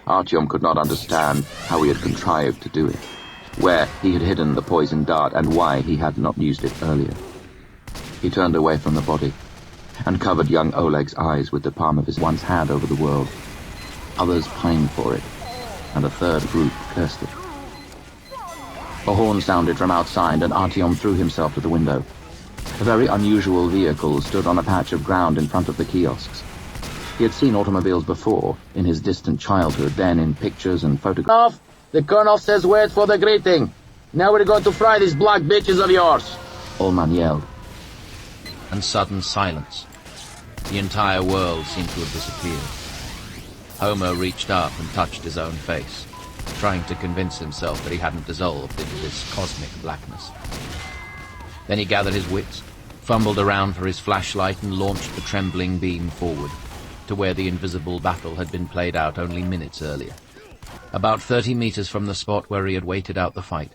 Artyom could not understand how he had contrived to do it, where he had hidden the poison dart and why he had not used it earlier. He turned away from the body and covered young Oleg's eyes with the palm of his once hand over the world. Others pined for it, and a third group cursed it. A horn sounded from outside, and Artyom threw himself to the window. A very unusual vehicle stood on a patch of ground in front of the kiosks. He had seen automobiles before, in his distant childhood, then in pictures and photographs. The colonel says wait for the greeting. Now we're going to fry these black bitches of yours. Ullman yelled. And sudden silence. The entire world seemed to have disappeared. Homer reached up and touched his own face, trying to convince himself that he hadn't dissolved into this cosmic blackness. Then he gathered his wits, fumbled around for his flashlight, and launched the trembling beam forward, to where the invisible battle had been played out only minutes earlier. About 30 meters from the spot where he had waited out the fight,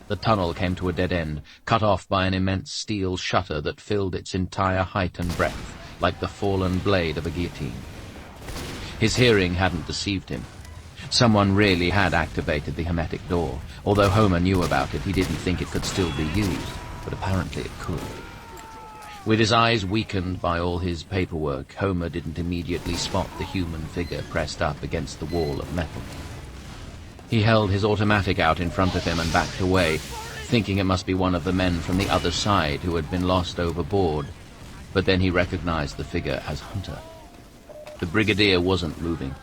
the tunnel came to a dead end, cut off by an immense steel shutter that filled its entire height and breadth, like the fallen blade of a guillotine. His hearing hadn't deceived him. Someone really had activated the hermetic door. Although Homer knew about it, he didn't think it could still be used, but apparently it could. With his eyes weakened by all his paperwork, Homer didn't immediately spot the human figure pressed up against the wall of metal. He held his automatic out in front of him and backed away, thinking it must be one of the men from the other side who had been lost overboard. But then he recognized the figure as Hunter. The brigadier wasn't moving.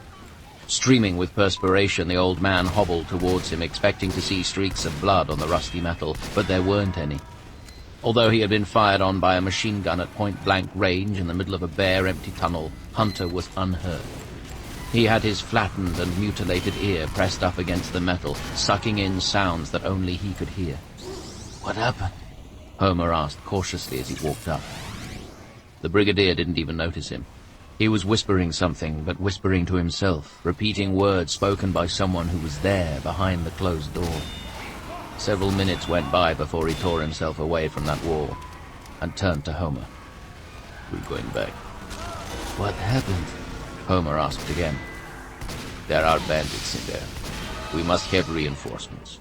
Streaming with perspiration, the old man hobbled towards him, expecting to see streaks of blood on the rusty metal, but there weren't any. Although he had been fired on by a machine gun at point-blank range in the middle of a bare, empty tunnel, Hunter was unhurt. He had his flattened and mutilated ear pressed up against the metal, sucking in sounds that only he could hear. "What happened?" Homer asked cautiously as he walked up. The brigadier didn't even notice him. He was whispering something, but whispering to himself, repeating words spoken by someone who was there, behind the closed door. Several minutes went by before he tore himself away from that wall, and turned to Homer. "We're going back." "What happened?" Homer asked again. "There are bandits in there. We must have reinforcements."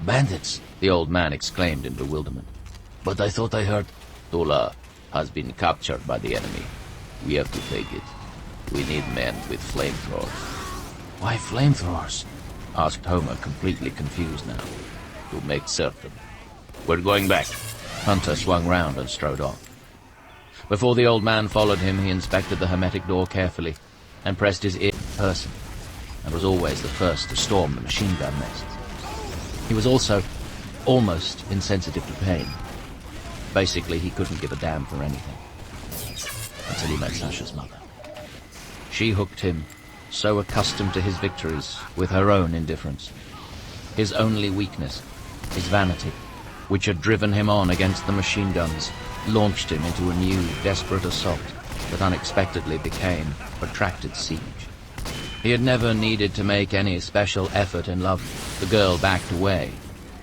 "Bandits?" the old man exclaimed in bewilderment. "But I thought I heard—" "Tula has been captured by the enemy. We have to take it. We need men with flamethrowers." "Why flamethrowers?" asked Homer, completely confused now. "To make certain. We're going back." Hunter swung round and strode off. Before the old man followed him, he inspected the hermetic door carefully and pressed his ear in person, and was always the first to storm the machine gun nests. He was also almost insensitive to pain. Basically, he couldn't give a damn for anything. Until he met Sasha's mother. She hooked him, so accustomed to his victories, with her own indifference. His only weakness, his vanity, which had driven him on against the machine guns, launched him into a new, desperate assault that unexpectedly became a protracted siege. He had never needed to make any special effort in love. The girl backed away.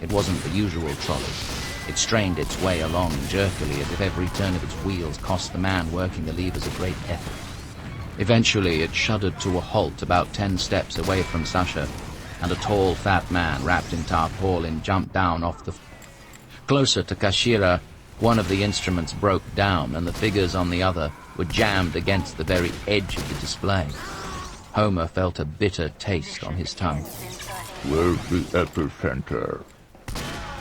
It wasn't the usual trolley. It strained its way along jerkily as if every turn of its wheels cost the man working the levers a great effort. Eventually it shuddered to a halt about 10 steps away from Sasha, and a tall, fat man wrapped in tarpaulin jumped down off the... Closer to Kashira, one of the instruments broke down, and the figures on the other were jammed against the very edge of the display. Homer felt a bitter taste on his tongue. "Where's the epicenter?"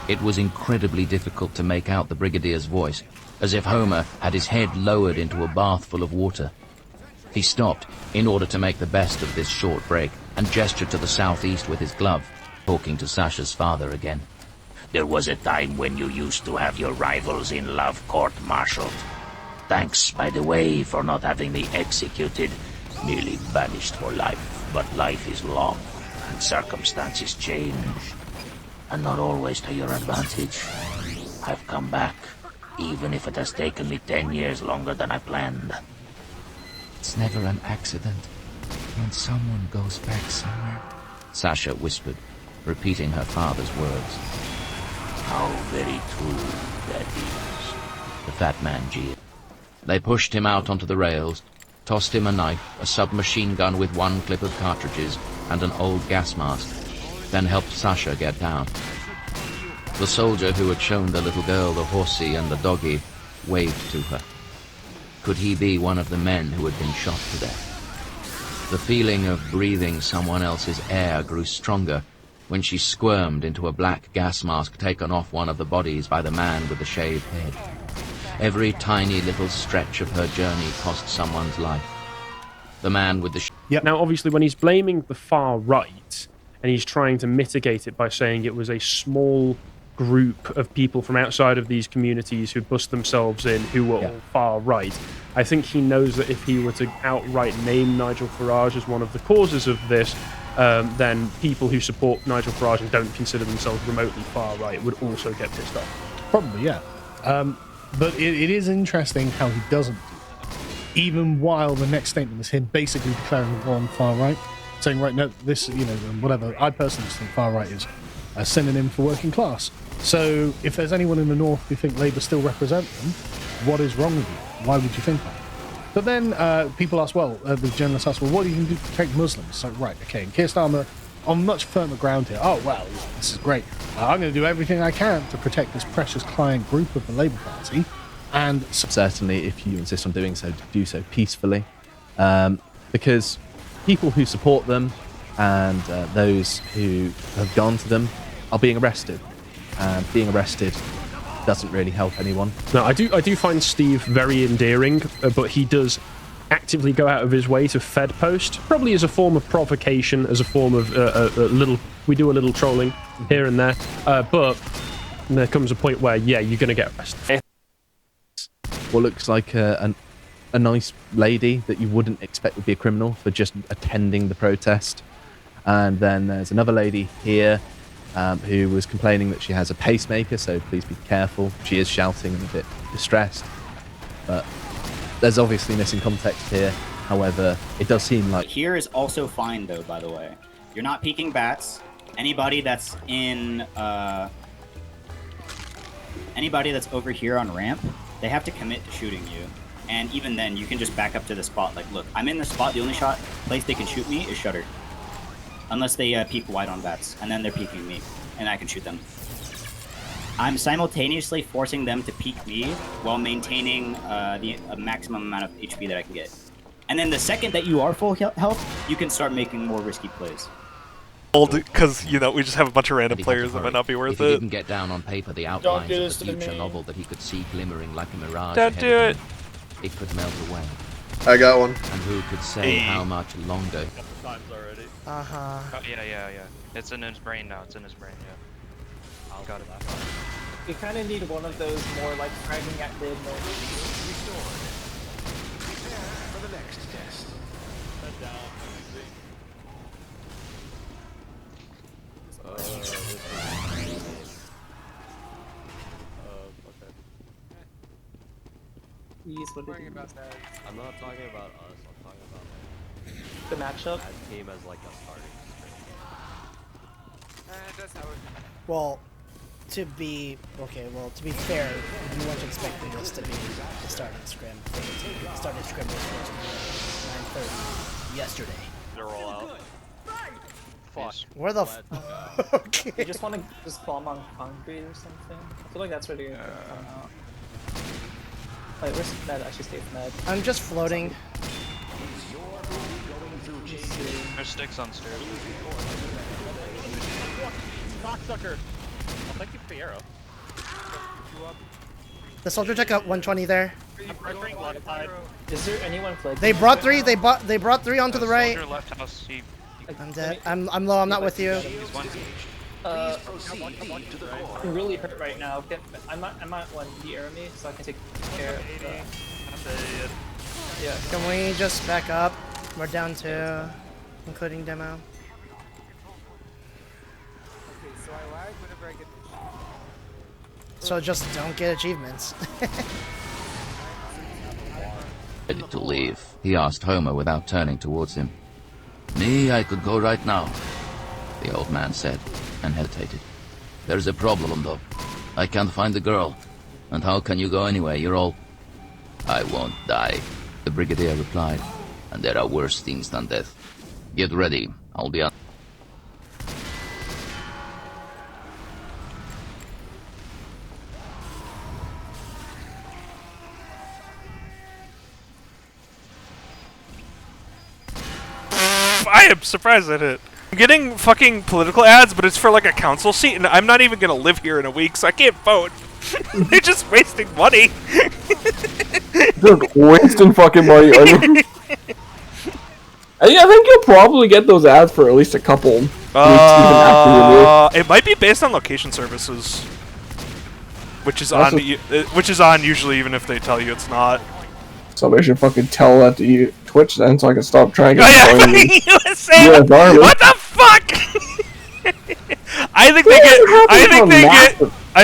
It was incredibly difficult to make out the brigadier's voice, as if Homer had his head lowered into a bath full of water. He stopped in order to make the best of this short break and gestured to the southeast with his glove, talking to Sasha's father again. "There was a time when you used to have your rivals in love court-martialed. Thanks, by the way, for not having me executed, merely banished for life. But life is long, and circumstances change. And not always to your advantage. I've come back, even if it has taken me 10 years longer than I planned." "It's never an accident when someone goes back somewhere," Sasha whispered, repeating her father's words. "How very true that is," the fat man jeered. They pushed him out onto the rails, tossed him a knife, a submachine gun with 1 clip of cartridges, and an old gas mask, then helped Sasha get down. The soldier who had shown the little girl the horsey and the doggy waved to her. Could he be one of the men who had been shot to death? The feeling of breathing someone else's air grew stronger when she squirmed into a black gas mask taken off one of the bodies by the man with the shaved head. Every tiny little stretch of her journey cost someone's life. The man with the Yep. Now, obviously, when he's blaming the far right, and he's trying to mitigate it by saying it was a small group of people from outside of these communities who bust themselves in who were all far right, I think he knows that if he were to outright name Nigel Farage as one of the causes of this, then people who support Nigel Farage and don't consider themselves remotely far right would also get pissed off. Probably, yeah. But it is interesting how he doesn't do that. Even while the next statement is him basically declaring war on far right, saying, right, no, this, whatever. I personally just think far right is a synonym for working class. So if there's anyone in the north who think Labour still represent them, what is wrong with you? Why would you think that? But then people ask, the journalists ask, what do you do to protect Muslims? So, right, okay, and Keir Starmer on much firmer ground here. Oh, well, this is great. I'm going to do everything I can to protect this precious client group of the Labour Party. And certainly, if you insist on doing so, do so peacefully. Because people who support them and those who have gone to them are being arrested. And being arrested doesn't really help anyone. No, I do find Steve very endearing, but he does actively go out of his way to Fed post, probably as a form of provocation, as a form of we do a little trolling here and there, but there comes a point where, yeah, you're going to get arrested. What looks like a nice lady that you wouldn't expect would be a criminal for just attending the protest. And then there's another lady here who was complaining that she has a pacemaker, so please be careful. She is shouting and a bit distressed. But there's obviously missing context here. However, it does seem like... Here is also fine, though, by the way. You're not peeking bats. Anybody that's in... anybody that's over here on ramp, they have to commit to shooting you. And even then, you can just back up to the spot. Like, look, I'm in the spot. The only place they can shoot me is shuttered. Unless they peek wide on bats. And then they're peeking me. And I can shoot them. I'm simultaneously forcing them to peek me while maintaining the maximum amount of HP that I can get. And then the second that you are full health, you can start making more risky plays. Because, we just have a bunch of random players that might not be worth if he it. didn't get down on paper the outlines of the future novel that he could see glimmering like a mirage Don't do it! It could melt away. I got one. And who could say how much longer? Times already. Uh-huh. Oh, yeah. It's in his brain now. Got it. We kind of need one of those more like fragging at mid moments. Prepare for the next test. Head down. Okay. Please, what did you about that? I'm not talking about us, I'm talking about the matchup? as team as like a starting That's how it... Well, to be fair, you weren't expecting this to be the starting scrim. The starting scrim was supposed to be 9:30 yesterday. They're all out. Fuck. Where the okay. You just want to just bomb on concrete or something? I feel like that's where they're gonna come out. Wait, where's Med? Actually, stay with Med. I'm just floating. There's sticks on stairs. Cocksucker! Oh, thank you for the arrow. The soldier took out 120 there. Is there anyone flagging? They brought three. They brought three onto the right. Soldier left house. I'm dead. I'm low. I'm not with you. He's one. I'm really hurt right now. I might want the arrow me so I can take care of yeah. Can we just back up? We're down to, including demo. So just don't get achievements. Ready to leave? He asked Homer without turning towards him. Me, I could go right now, the old man said, and hesitated. There's a problem, though. I can't find the girl. And how can you go anyway? You're all... I won't die, the brigadier replied. And there are worse things than death. Get ready. I'll be on. I am surprised at it. I'm getting fucking political ads, but it's for like a council seat, and I'm not even gonna live here in a week, so I can't vote. They're just wasting money. Just wasting fucking money. I think you'll probably get those ads for at least a couple weeks even after your move. It might be based on location services, which is on usually, even if they tell you it's not. Somebody should fucking tell that to you, Twitch then, so I can stop trying to get USA! What the fuck? I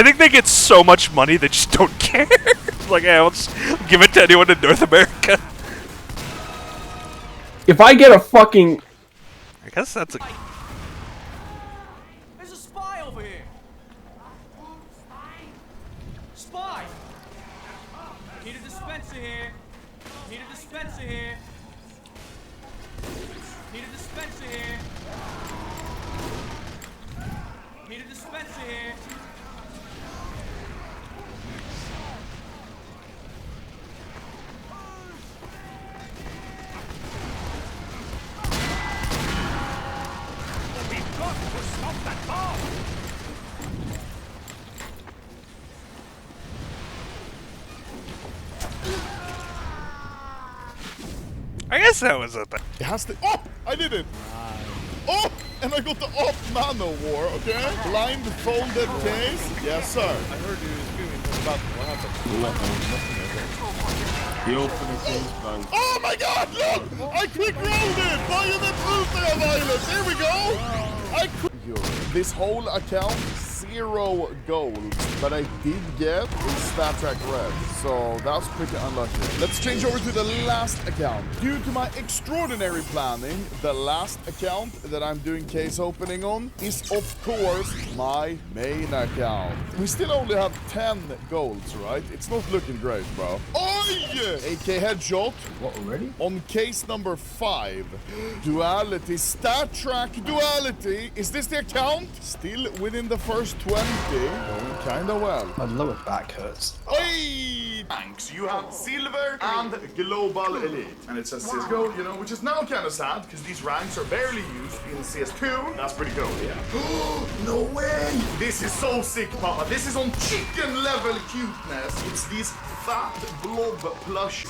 think they get so much money they just don't care. Like, hey, I'll just give it to anyone in North America. If I get a fucking... I guess that's a... There's a spy over here! Spy! Need a dispenser here! Need a dispenser here! Need a dispenser here! Need a dispenser here! We've got to stop that bomb! I guess that was a thing. It has to. Oh! I did it! Oh! And I got the off mana war, okay? Blindfolded case? Yes, sir. I heard you screaming about what happened. The opening things bang. Oh my god, look! I quick rolled it! Via the Ultra Violence! Here we go! This whole account, 0 gold, but I did get Stat Track Red, so that's pretty unlucky. Let's change over to the last account. Due to my extraordinary planning, the last account that I'm doing case opening on is, of course, my main account. We still only have 10 golds, right? It's not looking great, bro. Oh yeah! AK headshot. What, already? On case number 5. Duality, Stat Track Duality. Is this the account? Still within the first 20. Going kinda well. My lower back hurts. Hey! Thanks. You have Silver and Global Elite. And it says CSGO, you know, which is now kind of sad because these ranks are barely used in CS2. That's pretty cool, yeah. No way! This is so sick, Papa. This is on chicken level cuteness. It's these fat blob plush.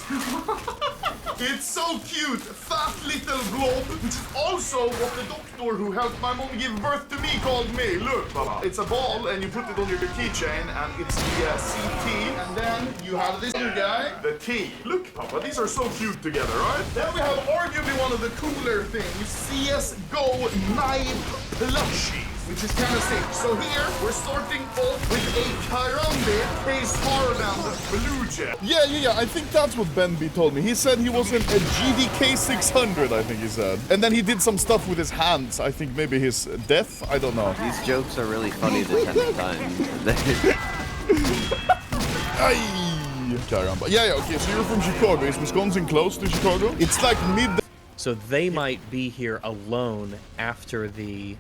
It's so cute. Fat little blob, which is also what the doctor who helped my mom give birth to me called me. Look, Papa. It's a ball and you put it on your keychain and it's the CT. And then you have this new guy, the T. Look, Papa, these are so cute together, right? Then we have arguably one of the cooler things, CSGO knife plushies, which is kind of sick. So here, we're starting off with a Karambit case Harband Blue Jet. Yeah, I think that's what Ben B told me. He said he was in a GDK 600, I think he said. And then he did some stuff with his hands. I think maybe his death, I don't know. These jokes are really funny the 10th time. Karamba. Yeah, okay, so you're from Chicago. Is Wisconsin close to Chicago? It's like mid... So they might be here alone after the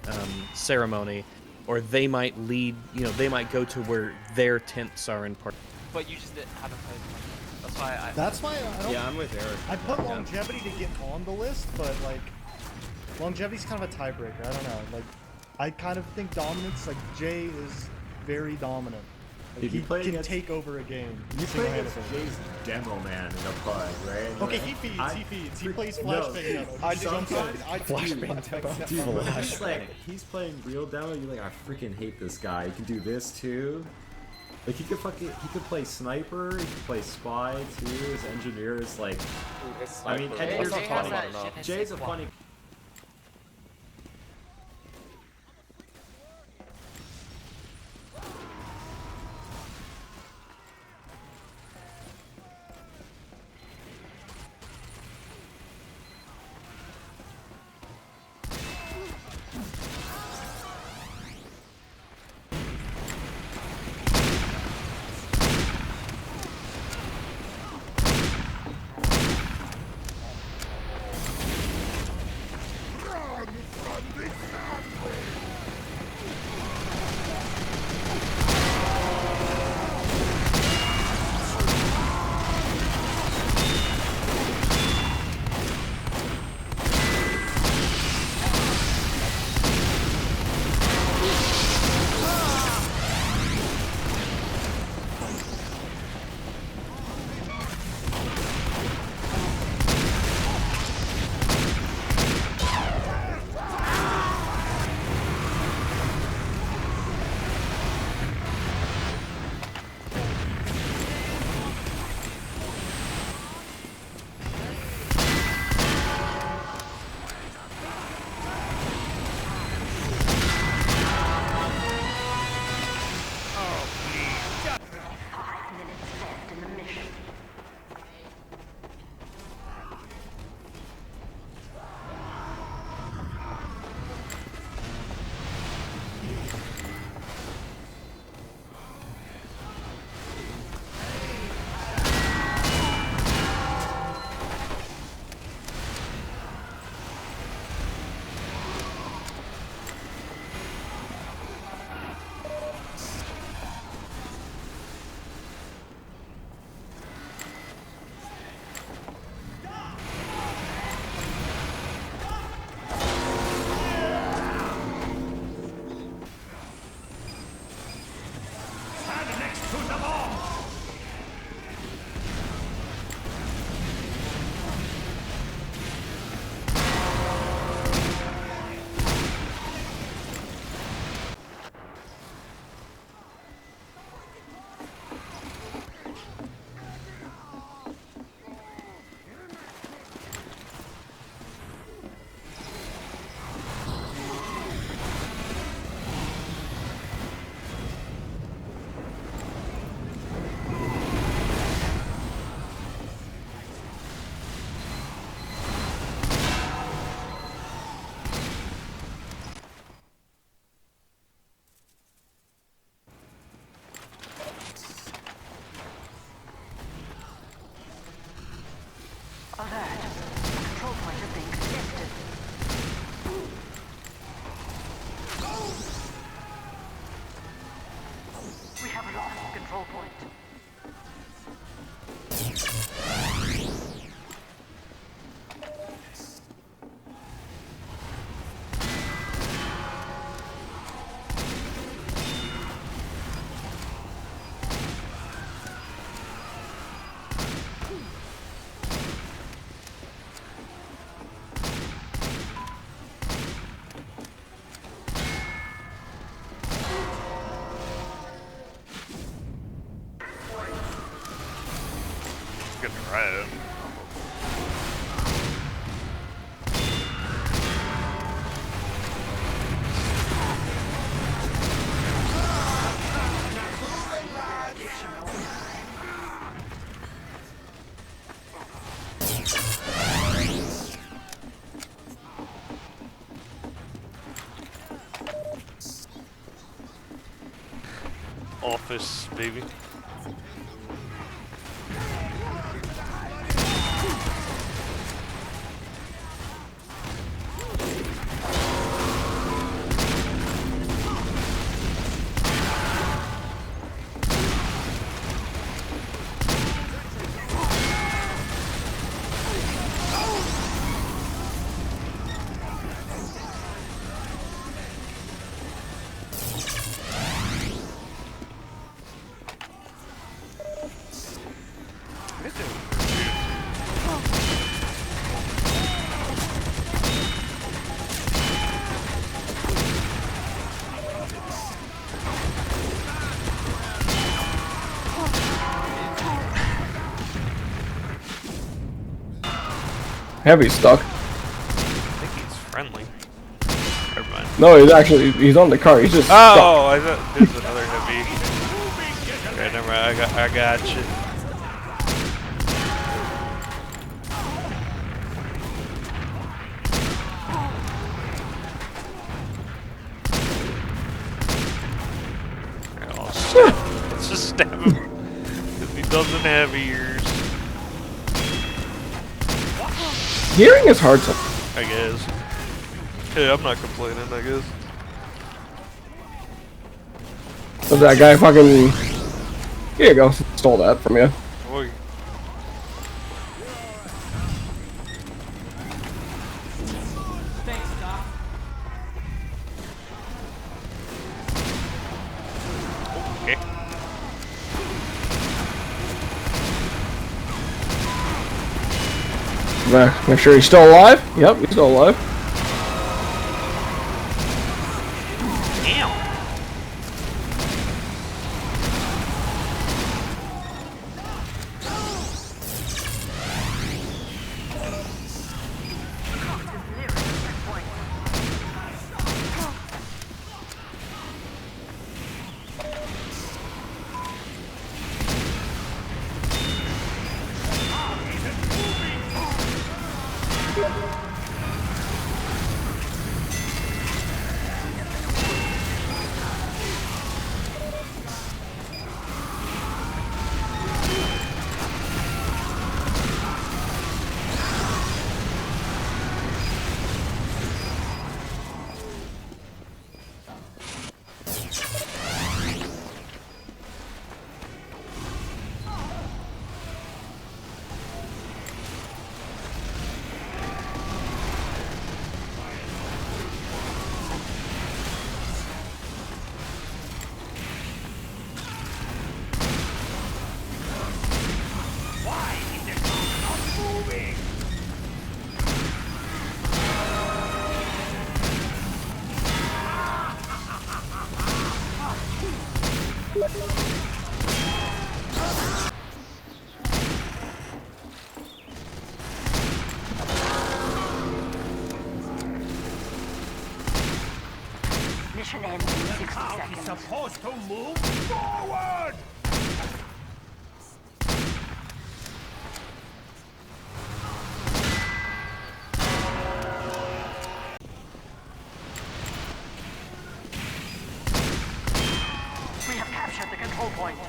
ceremony, or they might lead, they might go to where their tents are in part. But you just haven't played much. That's why That's why I don't... Yeah, I'm with Eric. I put longevity to get on the list, but like, longevity's kind of a tiebreaker. I don't know. Like, I kind of think dominance, like Jay is very dominant. Like, he can take over a game. You play against Jay's demo man in the bug, right? Okay, he feeds. He plays flashbang. Dude, he's playing real demo. You're like, I freaking hate this guy. He can do this too. Like he could play sniper. He could play spy too. His engineer is like, I mean, engineer's funny. Jay's a funny. try it. Office, baby. Heavy's stuck. I think he's friendly. Never mind. No, he's on the car. He's just stuck. Oh, I thought there's another heavy. Okay, never mind. I got you. Let's just stab him. Because he doesn't have ears. Hearing is hard to. I guess. Yeah, I'm not complaining, I guess. So that guy fucking. Here you go. Stole that from you. Boy. Thanks, Doc. Okay. Make sure he's still alive. Yep, he's still alive. Damn. Mission ends in 60 seconds. Supposed to move forward! We have captured the control point.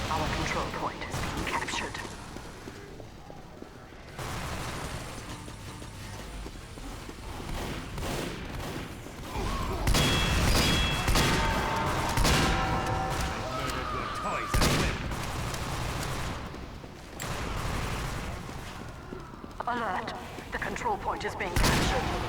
Our control point is being captured. Alert. The control control point is being captured.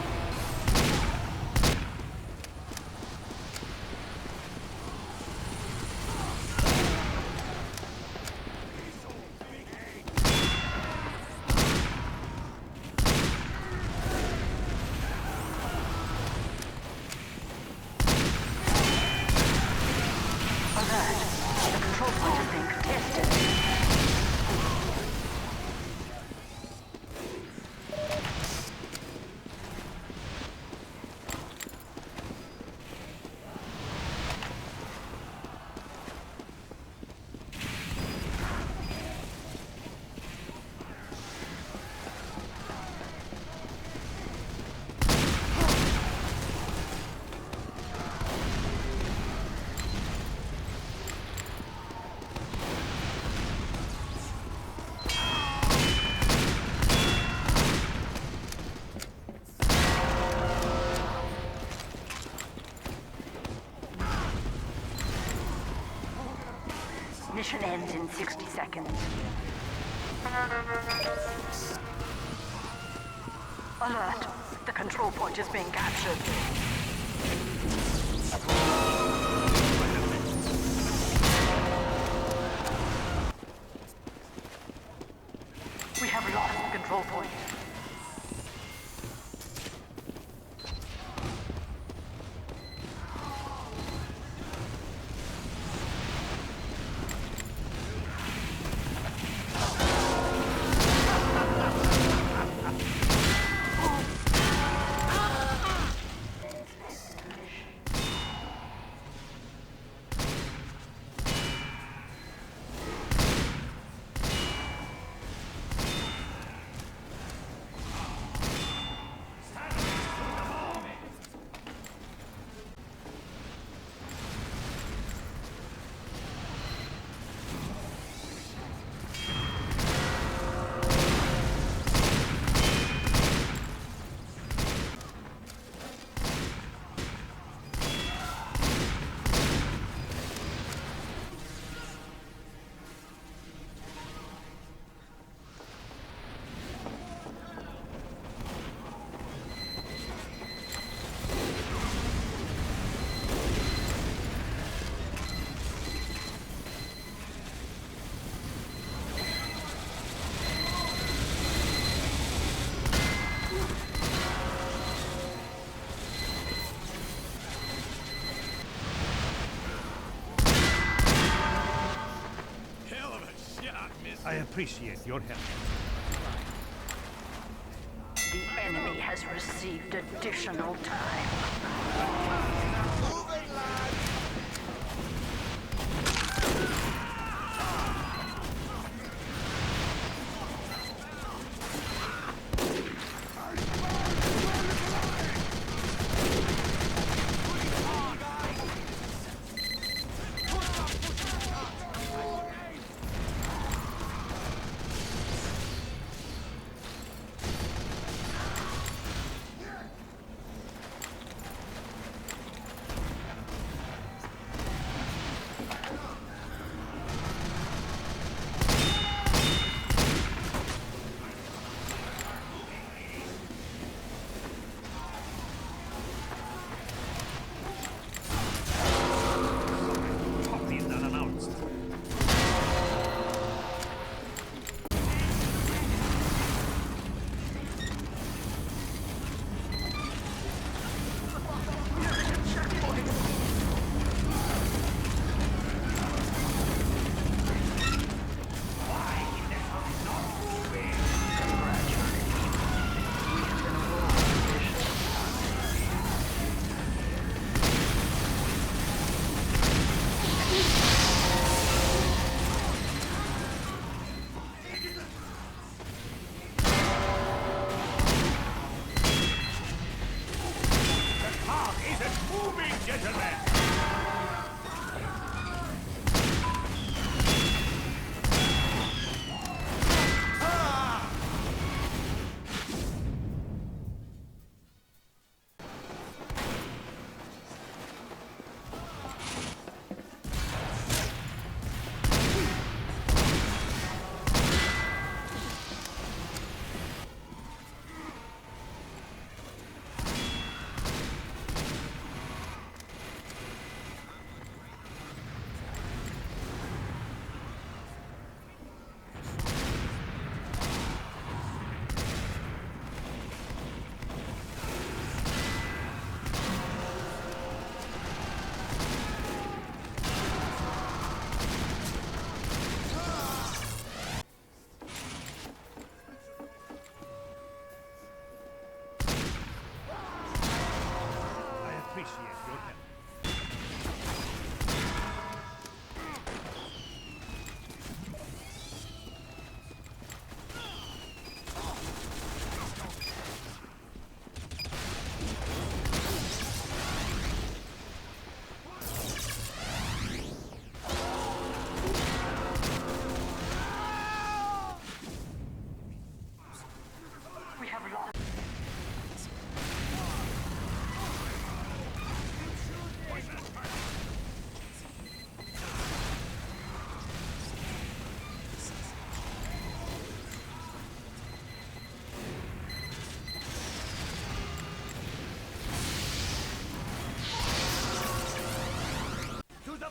Mission ends in 60 seconds. Alert! The control point is being captured. We have lost the control point. I appreciate your help. The enemy has received additional time. Moving, lad!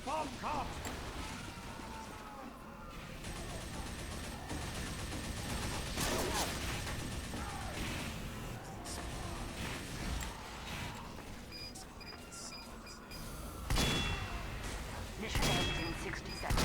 bomb comes! Mission ends in 60 seconds.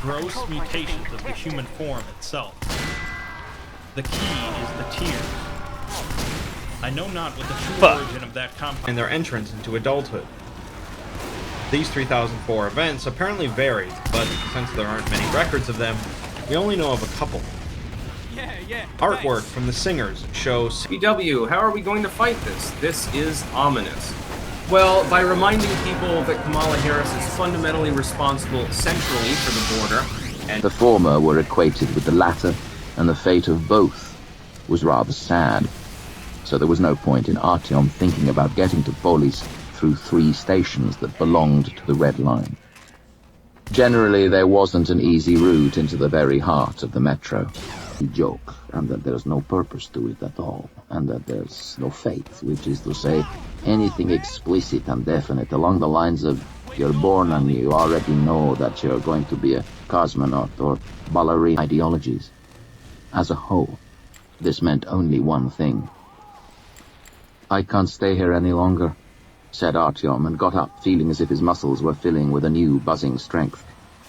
Gross mutations of the human form itself. The key is the tears. I know not what the true origin of that compound and their entrance into adulthood. These 3004 events apparently varied, but since there aren't many records of them, we only know of a couple. Artwork from the singers shows... BW, how are we going to fight this? This is ominous. Well, by reminding people that Kamala Harris is fundamentally responsible centrally for the border, and The former were equated with the latter, and the fate of both was rather sad. So there was no point in Artyom thinking about getting to Polis through 3 stations that belonged to the Red Line. Generally, there wasn't an easy route into the very heart of the metro. He joked, and that there's no purpose to it at all, and that there's no fate, which is to say, anything explicit and definite along the lines of you're born and you already know that you're going to be a cosmonaut or ballerina ideologies. As a whole, this meant only one thing. I can't stay here any longer, said Artyom, and got up, feeling as if his muscles were filling with a new buzzing strength.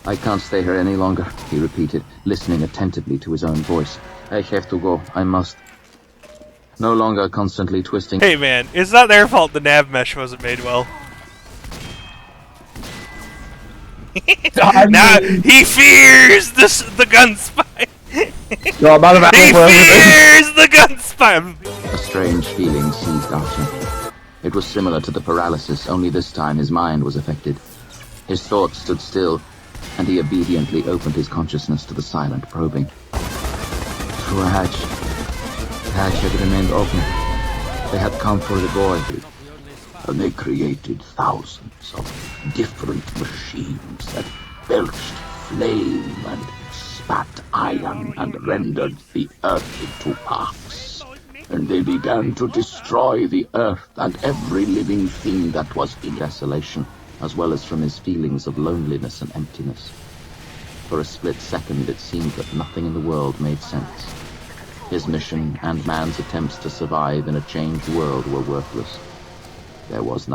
I can't stay here any longer, he repeated, listening attentively to his own voice. I have to go. I must. No longer constantly twisting... Hey man, it's not their fault the nav mesh wasn't made well. Now, he fears the gun spy! No, I'm out of ammo for everything. He fears the gun spy! A strange feeling seized Artyom. It was similar to the paralysis, only this time his mind was affected. His thoughts stood still, and he obediently opened his consciousness to the silent probing. Through a hatch. The hatch had remained open. They had come for the boy. And they created thousands of different machines that belched flame and spat iron and rendered the earth into parks. And they began to destroy the earth and every living thing that was in desolation, as well as from his feelings of loneliness and emptiness. For a split second it seemed that nothing in the world made sense. His mission and man's attempts to survive in a changed world were worthless. There was nothing.